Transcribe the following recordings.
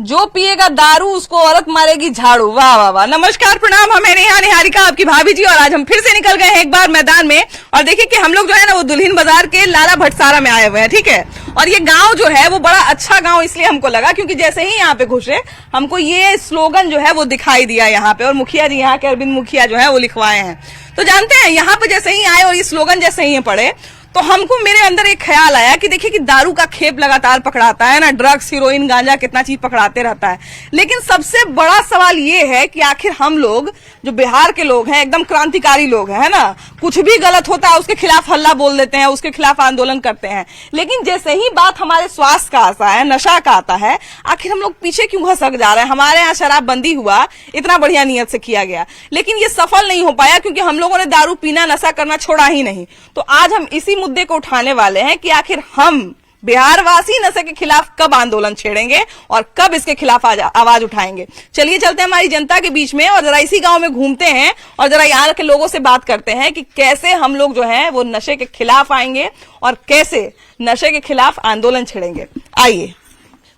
जो पिएगा दारू उसको औरत मारेगी झाड़ू। वाह वाह वाह। नमस्कार प्रणाम, हम नेहा निहारिका आपकी भाभी जी, और आज हम फिर से निकल गए हैं एक बार मैदान में। और देखिए कि हम लोग जो है ना वो दुल्हिन बाजार के लाला भटसारा में आए हुए हैं, ठीक है। और ये गांव जो है वो बड़ा अच्छा गांव इसलिए हमको लगा क्योंकि जैसे ही यहाँ पे घुसे हमको ये स्लोगन जो है वो दिखाई दिया यहाँ पे, और मुखिया जी यहाँ के अरविंद मुखिया जो है वो लिखवाए हैं। तो जानते हैं यहाँ पे जैसे ही आए और ये स्लोगन जैसे ही पढ़े तो हमको मेरे अंदर एक ख्याल आया कि देखिए कि दारू का खेप लगातार पकड़ाता है ना, ड्रग्स, हीरोइन, गांजा, कितना चीज पकड़ाते रहता है। लेकिन सबसे बड़ा सवाल ये है कि आखिर हम लोग जो बिहार के लोग हैं एकदम क्रांतिकारी लोग हैं, है ना, कुछ भी गलत होता है उसके खिलाफ हल्ला बोल देते हैं, उसके खिलाफ आंदोलन करते हैं। लेकिन जैसे ही बात हमारे स्वास्थ्य का आता है, नशा का आता है, आखिर हम लोग पीछे क्यों घसक जा रहे हैं। हमारे यहाँ शराबबंदी हुआ, इतना बढ़िया नियत से किया गया, लेकिन ये सफल नहीं हो पाया क्योंकि हम लोगों ने दारू पीना, नशा करना छोड़ा ही नहीं। तो आज हम इसी मुद्दे को उठाने वाले हैं कि आखिर हम बिहार वासी नशे के खिलाफ कब आंदोलन छेड़ेंगे और कब इसके खिलाफ आवाज उठाएंगे। चलिए चलते हैं हमारी जनता के बीच में और जरा इसी गांव में घूमते हैं और जरा यहाँ के लोगों से बात करते हैं कि कैसे हम लोग जो है वो नशे के खिलाफ आएंगे और कैसे नशे के खिलाफ आंदोलन छेड़ेंगे। आइए।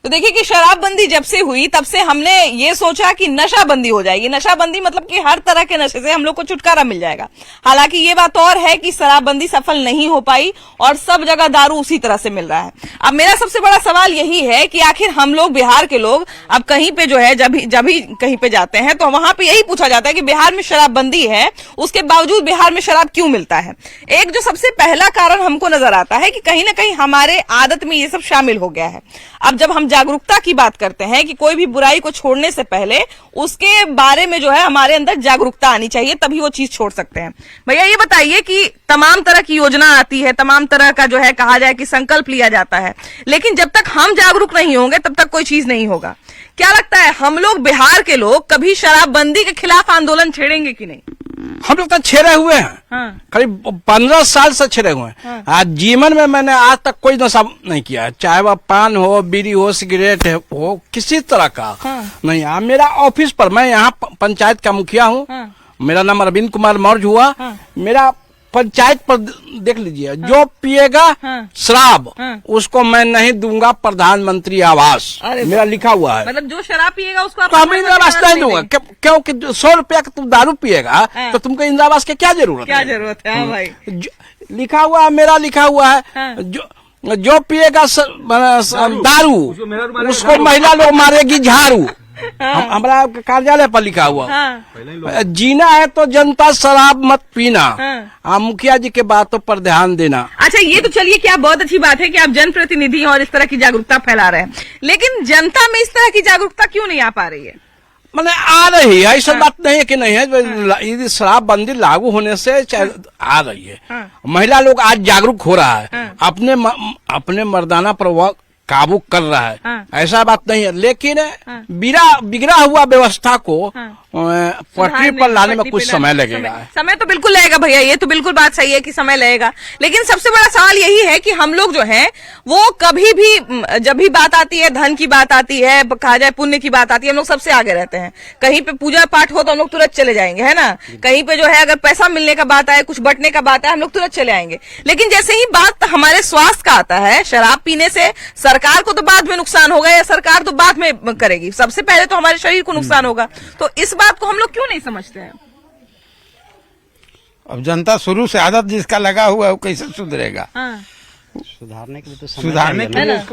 तो देखिए कि शराबबंदी जब से हुई तब से हमने ये सोचा कि नशाबंदी हो जाएगी। नशाबंदी मतलब कि हर तरह के नशे से हम लोग को छुटकारा मिल जाएगा। हालांकि ये बात और है कि शराबबंदी सफल नहीं हो पाई और सब जगह दारू उसी तरह से मिल रहा है। अब मेरा सबसे बड़ा सवाल यही है कि आखिर हम लोग बिहार के लोग अब कहीं पे जो है जब भी कहीं पे जाते हैं तो वहां पे यही पूछा जाता है कि बिहार में शराबबंदी है, उसके बावजूद बिहार में शराब क्यों मिलता है। एक जो सबसे पहला कारण हमको नजर आता है कि कहीं ना कहीं हमारे आदत में ये सब शामिल हो गया है। अब जब हम जागरूकता की बात करते हैं कि कोई भी बुराई को छोड़ने से पहले उसके बारे में जो है हमारे अंदर जागरूकता आनी चाहिए, तभी वो चीज छोड़ सकते हैं। भैया ये बताइए कि तमाम तरह की योजना आती है, तमाम तरह का जो है कहा जाए कि संकल्प लिया जाता है, लेकिन जब तक हम जागरूक नहीं होंगे तब तक कोई चीज नहीं होगा। क्या लगता है हम लोग बिहार के लोग कभी शराबबंदी के खिलाफ आंदोलन छेड़ेंगे कि नहीं? हम लोग तो छेड़े हुए हैं। हाँ। करीब 15 साल से छेड़े हुए हैं। हाँ। आज जीवन में मैंने आज तक कोई नशा नहीं किया है, चाहे वह पान हो, बीड़ी हो, सिगरेट हो, किसी तरह का। हाँ। नहीं। मेरा ऑफिस पर, मैं यहाँ पंचायत का मुखिया हूँ। हाँ। मेरा नाम अरविंद कुमार मौर्य हुआ। हाँ। मेरा पंचायत पर देख लीजिए। हाँ। जो पिएगा शराब, उसको मैं नहीं दूंगा प्रधानमंत्री आवास, मेरा लिखा हुआ है। मतलब जो शराब पिएगा उसको तो हम इंदिरा आवास नहीं दूंगा, क्योंकि 100 रुपया का तुम दारू पिएगा तो तुमको इंदिरा आवास की क्या जरूरत है। हाँ भाई। लिखा हुआ है, मेरा लिखा हुआ है। जो पिएगा दारू उसको महिला लोग मारेगी झाड़ू। हमारा कार्यालय पर लिखा हुआ। हाँ। जीना है तो जनता शराब मत पीना। हाँ। मुखिया जी के बातों पर ध्यान देना। अच्छा, ये तो चलिए क्या बहुत अच्छी बात है कि आप जनप्रतिनिधि और इस तरह की जागरूकता फैला रहे हैं, लेकिन जनता में इस तरह की जागरूकता क्यों नहीं आ पा रही है? मतलब आ रही है, ऐसा बात नहीं है कि नहीं है। शराबबंदी लागू होने से आ रही है। हाँ। महिला लोग आज जागरूक हो रहा है। हाँ। अपने मर्दाना पर काबू कर रहा है। हाँ। ऐसा बात नहीं है, लेकिन हाँ। बिगड़ा हुआ व्यवस्था को पटरी पर लाने में कुछ समय लगेगा। समय तो बिल्कुल लगेगा भैया, ये तो बिल्कुल बात सही है कि समय लगेगा, लेकिन सबसे बड़ा सवाल यही है कि हम लोग जो है वो कभी भी जब भी बात आती है, धन की बात आती है, कहा जाए पुण्य की बात आती है, हम लोग सबसे आगे रहते हैं। कहीं पे पूजा पाठ हो तो हम लोग तुरंत चले जाएंगे, है ना। कहीं पे जो है अगर पैसा मिलने का बात आए, कुछ बंटने का बात है, हम लोग तुरंत चले आएंगे। लेकिन जैसे ही बात हमारे स्वास्थ्य का आता है, शराब पीने से सरकार को तो बाद में नुकसान होगा या सरकार तो बाद में करेगी, सबसे पहले तो हमारे शरीर को नुकसान होगा। तो इस बात को हम लोग क्यों नहीं समझते हैं? अब जनता शुरू से आदत जिसका लगा हुआ है वो कैसे सुधरेगा? हाँ। सुधारने के लिए तो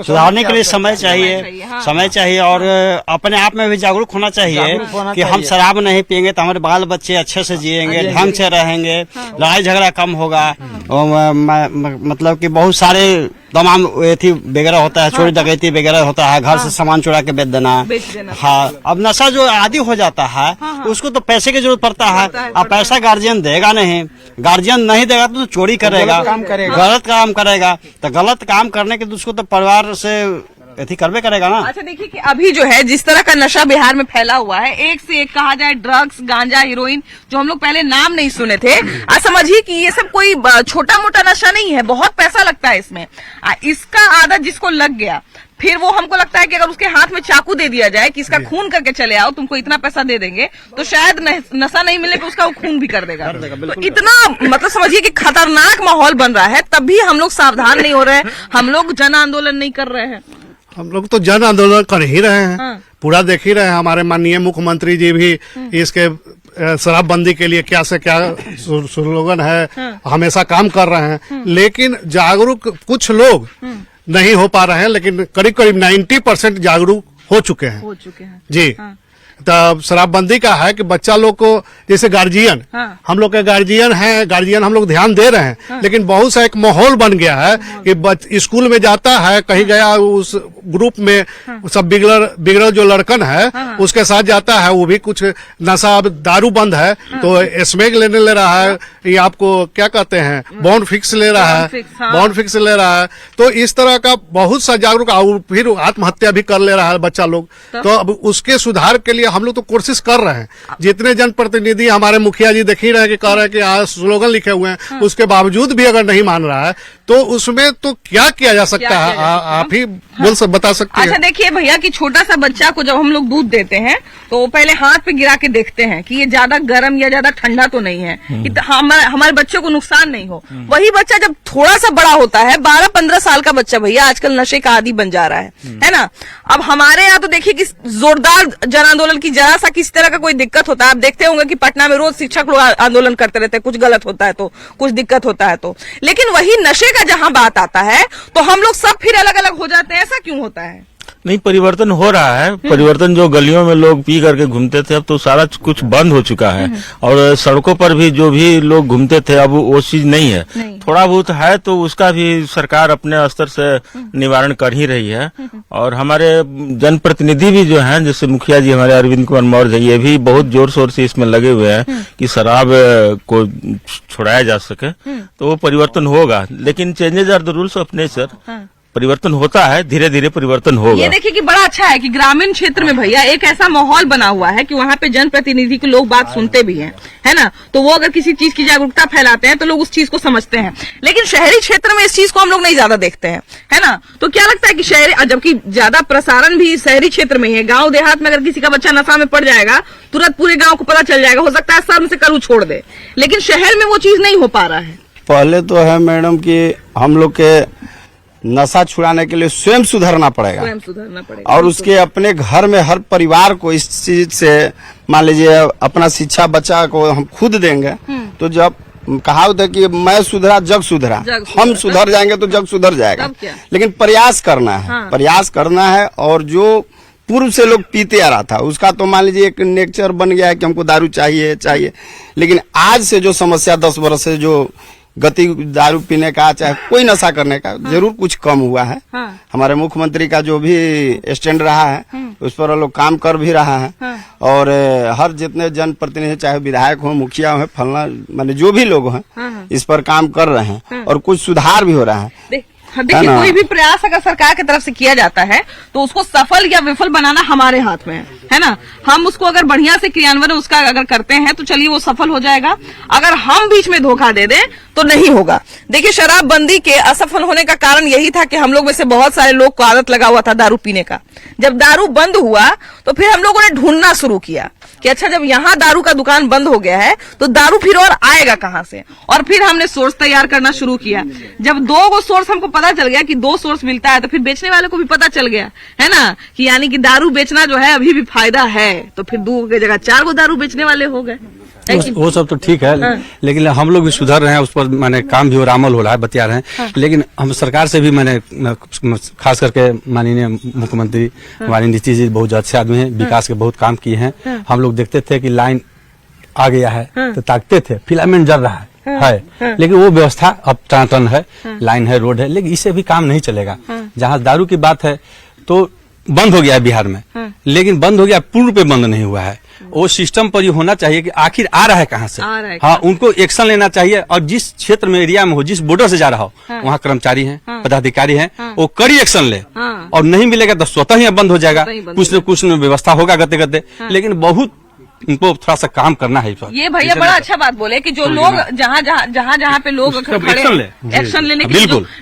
सुधारने के लिए समय चाहिए। हाँ। समय चाहिए और अपने आप में भी जागरूक होना चाहिए कि हम शराब नहीं पियेंगे तो हमारे बाल बच्चे अच्छे से जिएंगे, ढंग से रहेंगे। हाँ। लड़ाई झगड़ा कम होगा। हाँ। मतलब कि बहुत सारे तमाम एथी वगैरह होता है, चोरी डकैती वगैरह होता है, घर से सामान चुरा के बेच देना। हाँ। अब नशा जो आदि हो जाता है उसको तो पैसे की जरूरत पड़ता है। अब पैसा गार्जियन देगा नहीं, गार्जियन नहीं देगा तो चोरी करेगा, गलत काम करेगा। तो गलत काम करने के उसको तो परिवार से ऐसी करवे करेगा ना। अच्छा देखिए कि अभी जो है जिस तरह का नशा बिहार में फैला हुआ है, एक से एक कहा जाए ड्रग्स, गांजा, हीरोइन, जो हम लोग पहले नाम नहीं सुने थे, आज समझिए कि ये सब कोई छोटा मोटा नशा नहीं है, बहुत पैसा लगता है इसमें। इसका आदत जिसको लग गया, फिर वो हमको लगता है कि अगर उसके हाथ में चाकू दे दिया जाए कि इसका खून करके चले आओ, तुमको इतना पैसा दे देंगे, तो शायद नशा नहीं मिलने पे उसका वो खून भी कर देगा। तो इतना मतलब समझिए कि खतरनाक माहौल बन रहा है, तब भी हम लोग सावधान नहीं हो रहे हैं, हम लोग जन आंदोलन नहीं कर रहे हैं। हम लोग तो जन आंदोलन कर ही रहे हैं। हाँ। पूरा देख ही रहे हैं, हमारे माननीय मुख्यमंत्री जी भी इसके शराबबंदी के लिए क्या से क्या स्लोगन है, हमेशा काम कर रहे हैं। लेकिन जागरूक कुछ लोग नहीं हो पा रहे हैं, लेकिन करीब करीब 90% जागरूक हो चुके हैं जी। तब शराबबंदी का है कि बच्चा लोग को, जैसे गार्जियन, हम लोग के गार्जियन हैं, गार्जियन हम लोग ध्यान दे रहे हैं, लेकिन बहुत सा एक माहौल बन गया है कि स्कूल में जाता है, कहीं गया उस ग्रुप में सब बिगड़ल जो लड़कन है उसके साथ जाता है, वो भी कुछ नशा, अब दारू बंद है तो स्मेक लेने ले रहा है, ये आपको क्या कहते हैं बॉन्ड फिक्स ले रहा है, बॉन्ड फिक्स ले रहा है। तो इस तरह का बहुत सा जागरूक, फिर आत्महत्या भी कर ले रहा है बच्चा लोग। तो अब उसके सुधार के लिए हम लोग तो कोशिश कर रहे हैं। जितने जनप्रतिनिधि हमारे मुखिया जी देख ही रहे हैं कि कह रहे हैं कि आज स्लोगन लिखे हुए हैं, उसके बावजूद भी अगर नहीं मान रहा है तो उसमें तो क्या किया जा सकता है, आप ही बता सकते हैं। अच्छा देखिए भैया कि छोटा सा बच्चा को जब हम लोग दूध देते हैं तो पहले हाथ पे गिरा के देखते हैं कि ये ज्यादा गर्म या ज्यादा ठंडा तो नहीं है, कि हमारे बच्चे को नुकसान नहीं हो। वही बच्चा जब थोड़ा सा बड़ा होता है, 12-15 साल का बच्चा भैया आजकल नशे का आदी बन जा रहा है ना। अब हमारे यहाँ तो देखिए कि जोरदार जन आंदोलन की जरा सा किस तरह का कोई दिक्कत होता है, आप देखते होंगे कि पटना में रोज शिक्षक लोग आंदोलन करते रहते हैं, कुछ गलत होता है तो, कुछ दिक्कत होता है तो। लेकिन वही नशे का जहां बात आता है तो हम लोग सब फिर अलग अलग हो जाते हैं। ऐसा क्यों होता है? नहीं, परिवर्तन हो रहा है। परिवर्तन, जो गलियों में लोग पी करके घूमते थे अब तो सारा कुछ बंद हो चुका है, और सड़कों पर भी जो भी लोग घूमते थे अब वो चीज नहीं है। थोड़ा बहुत है तो उसका भी सरकार अपने स्तर से निवारण कर ही रही है। और हमारे जनप्रतिनिधि भी जो हैं, जैसे मुखिया जी हमारे अरविंद कुमार मौर्य, ये भी बहुत जोर शोर से इसमें लगे हुए हैं कि शराब को छुड़ाया जा सके, तो वो परिवर्तन होगा। लेकिन changes are the rules of nature, परिवर्तन होता है, धीरे धीरे परिवर्तन होगा। ये देखिए कि बड़ा अच्छा है कि ग्रामीण क्षेत्र में भैया एक ऐसा माहौल बना हुआ है कि वहाँ पे जनप्रतिनिधि के लोग बात सुनते भी हैं, है ना। तो वो अगर किसी चीज की जागरूकता फैलाते हैं तो लोग उस चीज को समझते हैं। लेकिन शहरी क्षेत्र में इस चीज को हम लोग नहीं ज्यादा देखते हैं, है ना। तो क्या लगता है कि शहरी, जबकि ज्यादा प्रसारण भी शहरी क्षेत्र में ही है, गाँव देहात में अगर किसी का बच्चा नशा में पड़ जाएगा तुरंत पूरे गाँव को पता चल जाएगा, हो सकता है शर्म से करू छोड़ दे। लेकिन शहर में वो चीज नहीं हो पा रहा है। पहले तो है मैडम कि हम लोग के नशा छुड़ाने के लिए स्वयं सुधरना पड़ेगा, और उसके अपने घर में हर परिवार को इस चीज से, मान लीजिए अपना शिक्षा बच्चा को हम खुद देंगे तो जब कहावत है कि मैं सुधरा जग सुधरा, हम सुधर जाएंगे तो जग सुधर जाएगा। लेकिन प्रयास करना है, प्रयास करना है। और जो पूर्व से लोग पीते आ रहा था उसका तो मान लीजिए एक नेचर बन गया है कि हमको दारू चाहिए। लेकिन आज से जो समस्या 10 वर्ष से जो गति दारू पीने का, चाहे कोई नशा करने का, जरूर कुछ कम हुआ है। हमारे मुख्यमंत्री का जो भी स्टैंड रहा है उस पर लोग काम कर भी रहा है। और हर जितने जनप्रतिनिधि, चाहे विधायक हो, मुखिया हो, फलना, माने जो भी लोग हैं इस पर काम कर रहे हैं और कुछ सुधार भी हो रहा है। देखिए कोई भी प्रयास अगर सरकार की तरफ से किया जाता है तो उसको सफल या विफल बनाना हमारे हाथ में है ना। हम उसको अगर बढ़िया से क्रियान्वयन उसका अगर करते हैं तो चलिए वो सफल हो जाएगा। अगर हम बीच में धोखा दे दें तो नहीं होगा। देखिए शराबबंदी के असफल होने का कारण यही था कि हम लोग में से बहुत सारे लोग को आदत लगा हुआ था दारू पीने का। जब दारू बंद हुआ तो फिर हम लोगों ने ढूंढना शुरू किया कि अच्छा जब यहाँ दारू का दुकान बंद हो गया है तो दारू फिर और आएगा कहाँ से। और फिर हमने सोर्स तैयार करना शुरू किया। जब 2 सोर्स हमको पता चल गया कि 2 सोर्स मिलता है तो फिर बेचने वाले को भी पता चल गया, है ना, कि यानी कि दारू बेचना जो है अभी भी फायदा है। तो फिर 2 की जगह 4 दारू बेचने वाले हो गए। वो सब तो ठीक है, लेकिन हम लोग भी सुधर रहे हैं, उस पर मैंने काम भी और अमल हो रहा है, बतिया रहे हैं। लेकिन हम सरकार से भी, मैंने खास करके माननीय मुख्यमंत्री हमारे नीतीश जी बहुत अच्छे आदमी हैं, विकास के बहुत काम किए हैं। हम लोग देखते थे कि लाइन आ गया है तो ताकते थे, फिलामेंट जल रहा है, लेकिन वो व्यवस्था अब टन है, लाइन है, रोड है, लेकिन इससे भी काम नहीं चलेगा। जहाँ दारू की बात है तो बंद हो गया है बिहार में, लेकिन बंद हो गया, पूर्ण रूप बंद नहीं हुआ है। वो सिस्टम पर ये होना चाहिए कि आखिर आ रहा है कहाँ से। हाँ, उनको एक्शन लेना चाहिए। और जिस क्षेत्र में, एरिया में हो, जिस बॉर्डर से जा रहा हो, वहाँ कर्मचारी हैं, पदाधिकारी हैं, वो कड़ी एक्शन ले। और नहीं मिलेगा तो स्वतः ही बंद हो जाएगा, कुछ न कुछ व्यवस्था होगा गते गते। लेकिन बहुत इनको थोड़ा सा काम करना है। ये भैया बड़ा अच्छा बात बोले कि जो लोग जहाँ पे लोग खड़े एक्शन लेने के,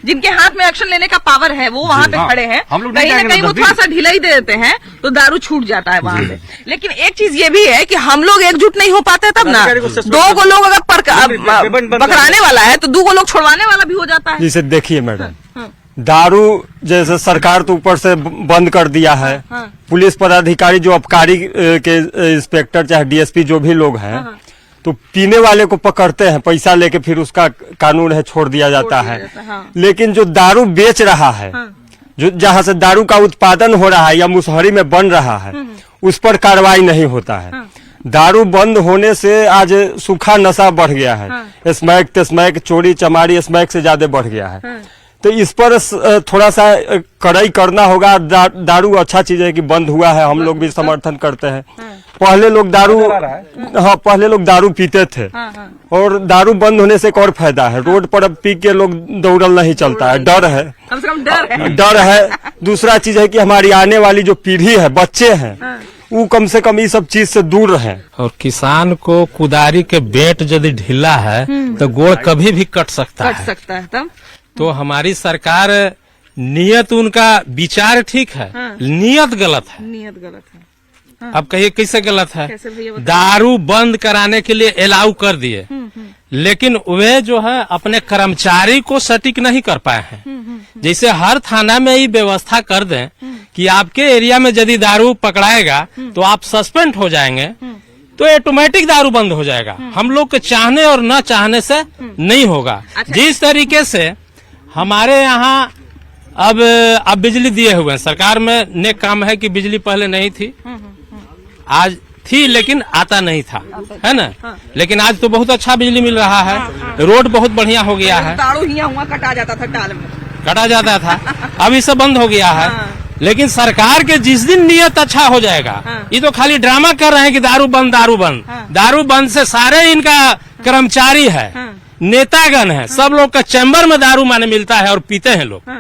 जिनके हाथ में एक्शन लेने का पावर है वो वहाँ पे खड़े हैं, कहीं न कहीं वो थोड़ा सा ढीला ही दे देते हैं तो दारू छूट जाता है वहाँ पे। लेकिन एक चीज ये भी है कि हम लोग एकजुट नहीं हो पाते तब ना। 2 लोग अगर पकड़ाने वाला है तो 2 लोग छोड़वाने वाला भी हो जाता है। जैसे देखिए मैडम, दारू जैसे सरकार तो ऊपर से बंद कर दिया है। पुलिस पदाधिकारी जो आबकारी के इंस्पेक्टर चाहे डीएसपी जो भी लोग हैं तो पीने वाले को पकड़ते हैं, पैसा लेके फिर उसका कानून है छोड़ दिया जाता है। लेकिन जो दारू बेच रहा है, जो जहाँ से दारू का उत्पादन हो रहा है या मुसहरी में बन रहा है, उस पर कार्रवाई नहीं होता है। दारू बंद होने से आज सूखा नशा बढ़ गया है। स्मैक तस्मैक चोरी चमारी स्मैक से ज्यादा बढ़ गया है। तो इस पर थोड़ा सा कड़ाई करना होगा। दारू अच्छा चीज है कि बंद हुआ है, हम लोग भी समर्थन करते हैं। पहले लोग दारू पीते थे और दारू बंद होने से एक और फायदा है, रोड पर अब पी के लोग दौड़ल नहीं चलता है, डर है, कम से कम डर है। दूसरा चीज है कि हमारी आने वाली जो पीढ़ी है, बच्चे हैं, वो कम से कम ये सब चीज से दूर रहे। और किसान को कुदारी के बेंट यदि ढीला है तो गोड़ कभी भी कट सकता है तब तो हमारी सरकार नियत, उनका विचार ठीक है, नियत गलत है। अब कहिए कैसे गलत है? दारू बंद कराने के लिए अलाउ कर दिए, लेकिन वे जो है अपने कर्मचारी को सटीक नहीं कर पाए हैं। जैसे हर थाना में ये व्यवस्था कर दें कि आपके एरिया में यदि दारू पकड़ाएगा तो आप सस्पेंड हो जाएंगे, तो ऑटोमेटिक दारू बंद हो जाएगा। हम लोग के चाहने और न चाहने से नहीं होगा। जिस तरीके से हमारे यहाँ अब बिजली दिए हुए हैं, सरकार में नेक काम है कि बिजली पहले नहीं थी, आज थी लेकिन आता नहीं था, है ना? लेकिन आज तो बहुत अच्छा बिजली मिल रहा है, रोड बहुत बढ़िया हो गया है। कटा जाता था टाल में, कटा जाता था, अब ये सब बंद हो गया है। लेकिन सरकार के जिस दिन नियत अच्छा हो जाएगा, ये तो खाली ड्रामा कर रहे हैं कि दारू बंद दारू बंद। दारू बंद से सारे इनका कर्मचारी है, नेतागण है, सब लोग का चैम्बर में दारू माने मिलता है और पीते हैं लोग।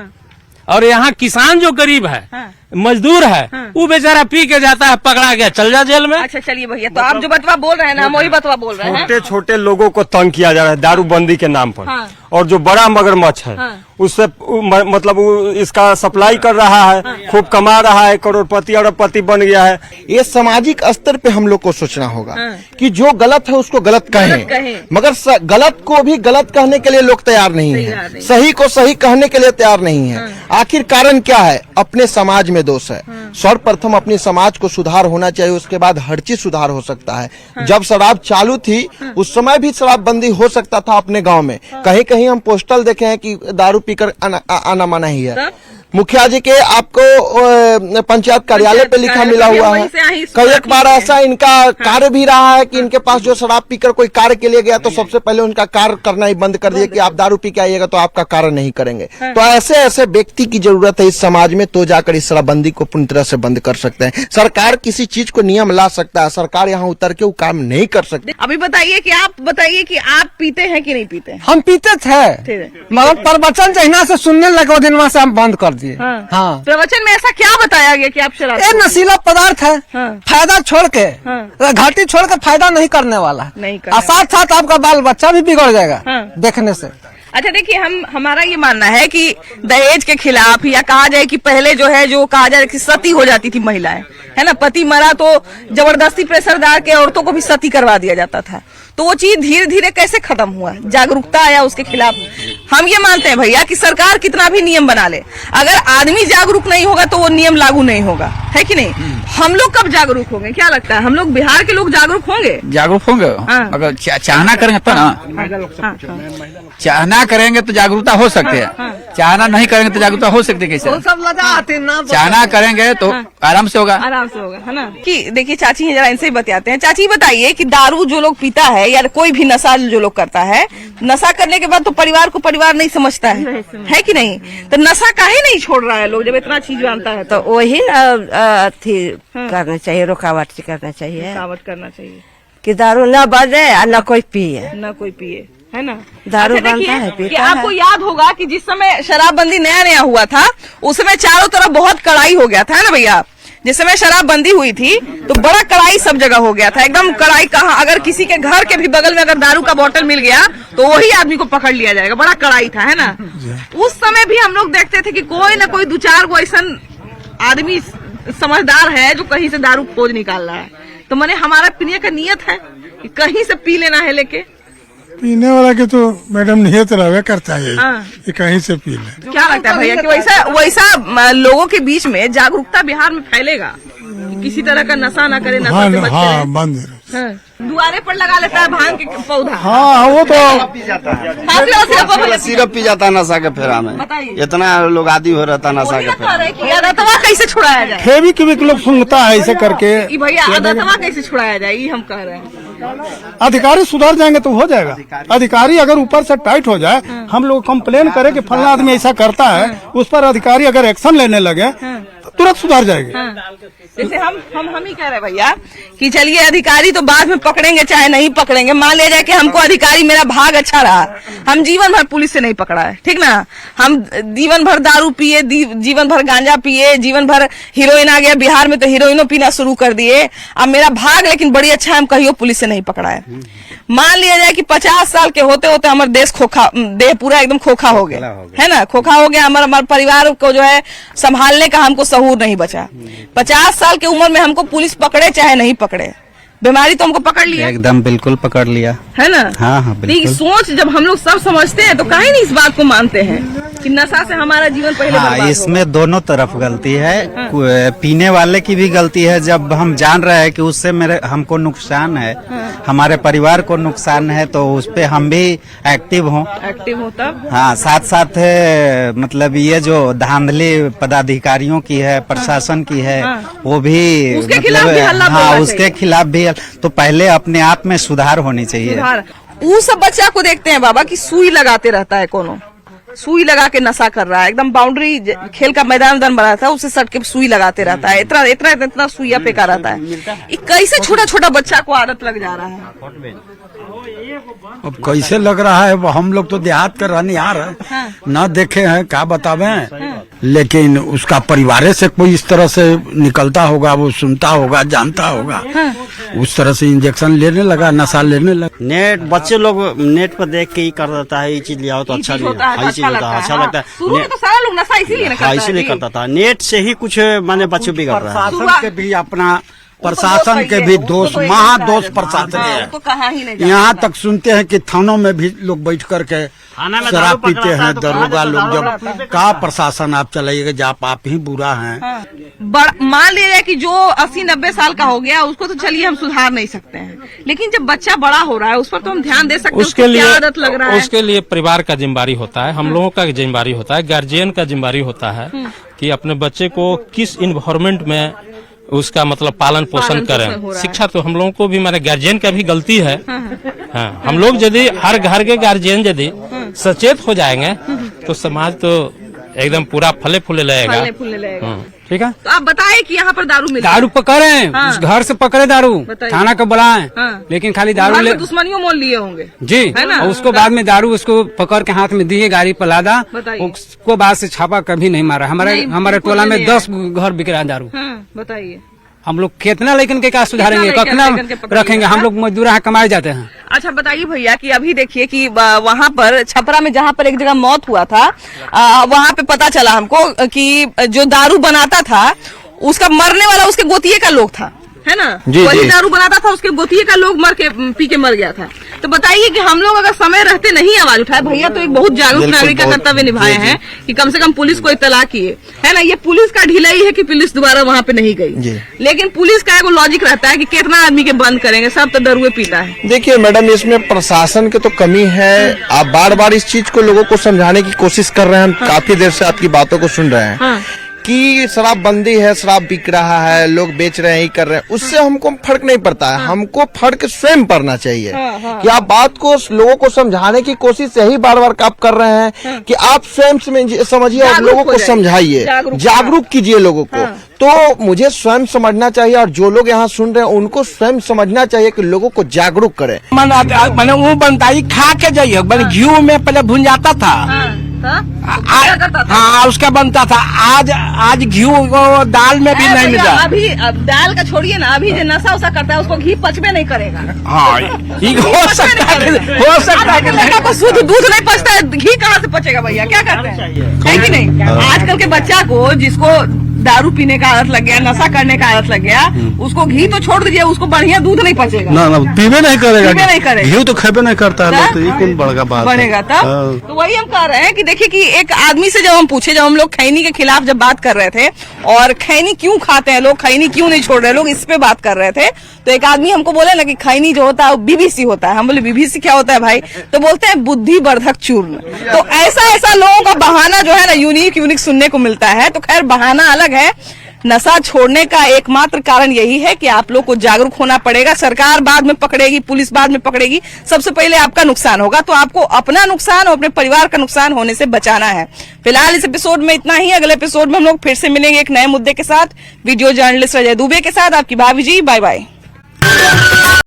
और यहाँ किसान जो गरीब है, मजदूर है, वो बेचारा पी के जाता है, पकड़ा गया चल जा जेल में। अच्छा चलिए भैया, तो आप जो बतवा बोल रहे हैं ना, हम वही बतवा बोल रहे हैं। छोटे छोटे लोगों को तंग किया जा रहा है दारूबंदी के नाम पर। और जो बड़ा मगरमच्छ है, उससे मतलब इसका सप्लाई कर रहा है, खूब कमा रहा है, करोड़पति अरबपति बन गया है। ये सामाजिक स्तर पे हम लोग को सोचना होगा कि जो गलत है उसको गलत कहें, मगर गलत को भी गलत कहने के लिए लोग तैयार नहीं है, सही को सही कहने के लिए तैयार नहीं है। आखिर कारण क्या है? अपने समाज में दोष है। सर्वप्रथम अपने समाज को सुधार होना चाहिए, उसके बाद हर चीज सुधार हो सकता है। जब शराब चालू थी उस समय भी शराबबंदी हो सकता था अपने गांव में। कहीं कहीं हम पोस्टल देखे हैं कि दारू पीकर आना मना ही है। मुखिया जी के आपको पंचायत कार्यालय पे लिखा मिला हुआ है। कई एक बार ऐसा इनका कार्य भी रहा है कि इनके पास जो शराब पीकर कोई कार्य के लिए गया तो सबसे पहले उनका कार्य करना ही बंद कर दिया कि आप दारू पी के आइएगा तो आपका कार्य नहीं करेंगे। तो ऐसे व्यक्ति की जरूरत है इस समाज में, तो जाकर इस शराबबंदी को पूरी तरह से बंद कर सकते हैं। सरकार किसी चीज को नियम ला सकता है, सरकार यहाँ उतर के वो काम नहीं कर सकती। अभी बताइए कि आप पीते हैं कि नहीं पीते? हम पीते थे, मगर प्रवचन जहिना से सुनने लगे दिन वहाँ से हम बंद कर दिए। हाँ। प्रवचन में ऐसा क्या बताया गया कि आप शराब? ये नशीला पदार्थ है, फायदा छोड़ के, घाटी छोड़ के फायदा नहीं करने वाला, नहीं और साथ साथ आपका बाल बच्चा भी बिगड़ जाएगा देखने से। अच्छा देखिए, हमारा ये मानना है कि दहेज के खिलाफ, या कहा जाए कि पहले जो कहा जाए कि सती हो जाती थी महिलाएं, है ना, पति मरा तो जबरदस्ती प्रेशर डाल के औरतों को भी सती करवा दिया जाता था। तो वो चीज धीरे धीरे कैसे खत्म हुआ, जागरूकता आया उसके खिलाफ। हम ये मानते हैं भैया कि सरकार कितना भी नियम बना ले, अगर आदमी जागरूक नहीं होगा तो वो नियम लागू नहीं होगा, है कि नहीं? हम लोग कब जागरूक होंगे, क्या लगता है? हम लोग बिहार के लोग जागरूक होंगे? जागरूक होंगे अगर चाहना करेंगे तो ना, चाहना करेंगे तो जागरूकता हो सकती है, चाहना नहीं करेंगे तो जागरूकता हो सकती है कैसे? चाहना करेंगे तो आराम से होगा, है ना? कि देखिए चाची जरा इनसे ही बताते हैं। चाची बताइए कि दारू जो लोग पीता है या कोई भी नशा जो लोग करता है, नशा करने के बाद तो परिवार को परिवार नहीं समझता है कि नहीं? तो नशा काहे नहीं छोड़ रहा है लोग जब इतना चीज जानता है? तो वही करना चाहिए, रुकावट करना चाहिए, करना चाहिए कि दारू न बजे और न कोई पिए, है ना? दारू अच्छा बनता है, कि आपको याद होगा कि जिस समय शराबबंदी नया हुआ था उस समय चारों तरफ बहुत कड़ाई हो गया था, है ना भैया? जिस समय शराबबंदी हुई थी तो बड़ा कड़ाई सब जगह हो गया था, एकदम कड़ाई। कहाँ अगर किसी के घर के भी बगल में अगर दारू का बोतल मिल गया तो वही आदमी को पकड़ लिया जाएगा, बड़ा कड़ाई था, है ना? उस समय भी हम लोग देखते थे कि कोई ना कोई 2-4 को ऐसा आदमी समझदार है जो कहीं से दारू खोज निकाल रहा है। तो मैंने हमारा पीने का नियत है कि कहीं से पी लेना है लेके, पीने वाला के तो मैडम नियत रहे करता है कि कहीं से पी ले। क्या लगता है भैया कि वैसा लोगों के बीच में जागरूकता बिहार में फैलेगा कि किसी तरह का नशा ना करे, नशा से बचे रहें? बंद है। दुआरे पर लगा लेता है भांग के पौधा। हाँ वो तो सिरप पी जाता है नशा के फेरा में। बताइए। इतना लोग आदि हो रहता है नशा के फेरा में। अदतवा कैसे छुड़ाया जाए? फेविक्विक लोग सुनता है ऐसे करके। कि भैया अदतवा कैसे छुड़ाया जाए, ये हम कह रहे हैं। अधिकारी सुधर जाएंगे तो हो जाएगा। अधिकारी अगर ऊपर से टाइट हो जाए, हम लोग कंप्लेन करें कि फला आदमी ऐसा करता है, उस पर अधिकारी अगर एक्शन लेने लगे तुरंत सुधर जाएगी। जैसे हम ही कह रहे हैं भैया कि चलिए अधिकारी तो बाद में पकड़ेंगे चाहे नहीं पकड़ेंगे, मान लिया जाए कि हमको अधिकारी मेरा भाग अच्छा रहा, हम जीवन भर पुलिस से नहीं पकड़ा है, ठीक ना, हम जीवन भर दारू पिए, जीवन भर गांजा पिए, जीवन भर हीरोइन आ गया बिहार में तो हीरोइनो पीना शुरू कर दिए, अब मेरा भाग लेकिन बड़ी अच्छा है, हम कहियो पुलिस से नहीं पकड़ा है। मान लिया जाए कि 50 साल के होते होते हमारा देह पूरा एकदम खोखा हो गया, है ना, खोखा हो गया, हमारे परिवार को जो है संभालने का हमको सहूर नहीं बचा। 50 साल की उम्र में हमको पुलिस पकड़े चाहे नहीं पकड़े, बीमारी तो हमको पकड़ लिया, एकदम बिल्कुल पकड़ लिया, है ना। हाँ बिल्कुल। सोच जब हम लोग सब समझते हैं तो काहे नहीं इस बात को मानते हैं कि नशा से हमारा जीवन पहले बर्बाद होगा। इसमें दोनों तरफ गलती है, पीने वाले की भी गलती है। जब हम जान रहे हैं कि उससे हमको नुकसान है, हमारे परिवार को नुकसान है, तो उस पे हम भी एक्टिव हो तब। हाँ, साथ साथ मतलब ये जो धांधली पदाधिकारियों की है, प्रशासन की है, वो भी उसके खिलाफ भी हल्ला बोलना चाहिए। उसके खिलाफ भी तो पहले अपने आप में सुधार होनी चाहिए। वो सब बच्चा को देखते हैं बाबा कि सुई लगाते रहता है, कोनो सुई लगा के नशा कर रहा है, एकदम बाउंड्री खेल का मैदान बना था, उसे सट के सुई लगाते रहता है, इतना सुइया फेंका रहता है। ये कैसे छोटा छोटा बच्चा को आदत लग जा रहा है? अब कैसे लग रहा है, वो हम लोग तो देहात कर रहनिहार है, न देखे हैं, क्या बतावे, लेकिन उसका परिवार से कोई इस तरह से निकलता होगा, वो सुनता होगा, जानता होगा, उस तरह से इंजेक्शन लेने लगा, नशा लेने लगा। नेट बच्चे लोग नेट पर देख के ही कर देता है, ये चीज ले आओ तो अच्छा लगता है, अच्छा लगता है। शुरू में तो सारा लोग नशा इसीलिए करता था, नेट से ही कुछ माने बच्चे बिगड़ रहा है। प्रशासन के भी अपना प्रशासन के भी दोष, महादोष प्रशासन है। यहाँ तक सुनते हैं कि थानों में भी लोग बैठ करके शराब पीते हैं, दरोगा लोग। जब का प्रशासन आप चलाइएगा जब आप ही बुरा हैं। मान लीजिए कि जो 80-90 साल का हो गया उसको तो चलिए हम सुधार नहीं सकते हैं, लेकिन जब बच्चा बड़ा हो रहा है उस पर तो हम ध्यान दे सकते हैं। उसके लिए आदत लग रहा है, उसके लिए परिवार का जिम्मेदारी होता है, हम लोगों का जिम्मेदारी होता है, गार्जियन का जिम्मेदारी होता है कि अपने बच्चे को किस इन्वायरमेंट में उसका मतलब पालन पोषण करें। शिक्षा तो हम लोगों को भी, हमारे गार्जियन का भी गलती है। हाँ, हम लोग यदि हर घर के गार्जियन यदि सचेत हो जाएंगे तो समाज तो एकदम पूरा फले फूले लगेगा। ठीक है, तो आप बताएं कि यहाँ पर दारू मिलती है। दारू पकड़े, उस घर से पकड़े दारू, थाना को बुलाएं, लेकिन खाली दारू ले दुश्मनियों मोल लिए होंगे जी, है ना। और उसको बाद में दारू उसको पकड़ के हाथ में दिए, गाड़ी पर लादा, उसको बाद से छापा कभी नहीं मारा। हमारे टोला में 10 घर बिक रहा है दारू। बताइए हम लोग कितना लेकिन के क्या सुधारेंगे, कितना रखेंगे, हम लोग मजदूर यहाँ कमाए जाते हैं। अच्छा बताइए भैया कि अभी देखिए कि वहाँ पर छपरा में जहाँ पर एक जगह मौत हुआ था, वहाँ पे पता चला हमको कि जो दारू बनाता था उसका मरने वाला उसके गोतिये का लोग था, है ना। वही दारू बनाता था, उसके गोतिये का लोग पी के मर गया था। तो बताइए कि हम लोग अगर समय रहते नहीं आवाज उठाए, भैया तो एक बहुत जागरूक नागरिक का कर्तव्य निभाए हैं कि कम से कम पुलिस को इत्तला किए, है ना। ये पुलिस का ढिलाई है कि पुलिस दोबारा वहाँ पे नहीं गई, लेकिन पुलिस का एक लॉजिक रहता है कि कितना आदमी के बंद करेंगे, सब तो दरुए पीता है। देखिए मैडम, इसमें प्रशासन की तो कमी है। आप बार बार इस चीज को लोगों को समझाने की कोशिश कर रहे हैं, हम काफी देर से आपकी बातों को सुन रहे हैं कि शराब बंदी है, शराब बिक रहा है, लोग बेच रहे हैं, ही कर रहे हैं, उससे हमको फर्क नहीं पड़ता है। हमको फर्क स्वयं पड़ना चाहिए कि आप बात को लोगों को समझाने की कोशिश यही बार बार आप कर रहे हैं कि आप स्वयं समझिए और लोगों को समझाइए, जागरूक कीजिए लोगों को। तो मुझे स्वयं समझना चाहिए और जो लोग यहाँ सुन रहे हैं उनको स्वयं समझना चाहिए कि लोगों को जागरूक करें। मैंने वो बनता ही खा के जाइए, घी में पहले भुन जाता था, हाँ उसका बनता था। आज घी दाल में भी नहीं मिला। अभी दाल का छोड़िए ना, अभी जो नशा उसा करता है उसको घी पचबे नहीं करेगा। हाँ हो सकता है को शुद्ध दूध नहीं पचता है, घी कहाँ से पचेगा भैया, क्या करते हैं, है कि नहीं। आजकल के बच्चा को जिसको दारू पीने का आदत लग गया, नशा करने का आदत लग गया, उसको घी तो छोड़ दीजिए, उसको बढ़िया दूध नहीं पचेगा, ना ना पीवे नहीं करेगा, पीवे नहीं करेगा, घी तो खेबे नहीं करता है, तो ये कौन बढ़ेगा बात बढ़ेगा तब। तो वही हम कह रहे हैं कि देखिए कि एक आदमी से जब हम पूछे, जब हम लोग खैनी के खिलाफ जब बात कर रहे थे और खैनी क्यों खाते हैं लोग, खैनी क्यों नहीं छोड़ रहे लोग, इस पे बात कर रहे थे, तो एक आदमी हमको बोले ना कि खैनी जो होता है वो बीबीसी होता है। हम बोले बीबीसी क्या होता है भाई, तो बोलते हैं बुद्धि वर्धक चूर्ण। तो ऐसा लोगों का बहाना जो है ना यूनिक सुनने को मिलता है। तो खैर बहाना अलग है, नशा छोड़ने का एकमात्र कारण यही है कि आप लोग को जागरूक होना पड़ेगा। सरकार बाद में पकड़ेगी, पुलिस बाद में पकड़ेगी, सबसे पहले आपका नुकसान होगा। तो आपको अपना नुकसान और अपने परिवार का नुकसान होने से बचाना है। फिलहाल इस एपिसोड में इतना ही। अगले एपिसोड में हम लोग फिर से मिलेंगे एक नए मुद्दे के साथ। वीडियो जर्नलिस्ट अजय दुबे के साथ आपकी भाभी जी। Bye bye.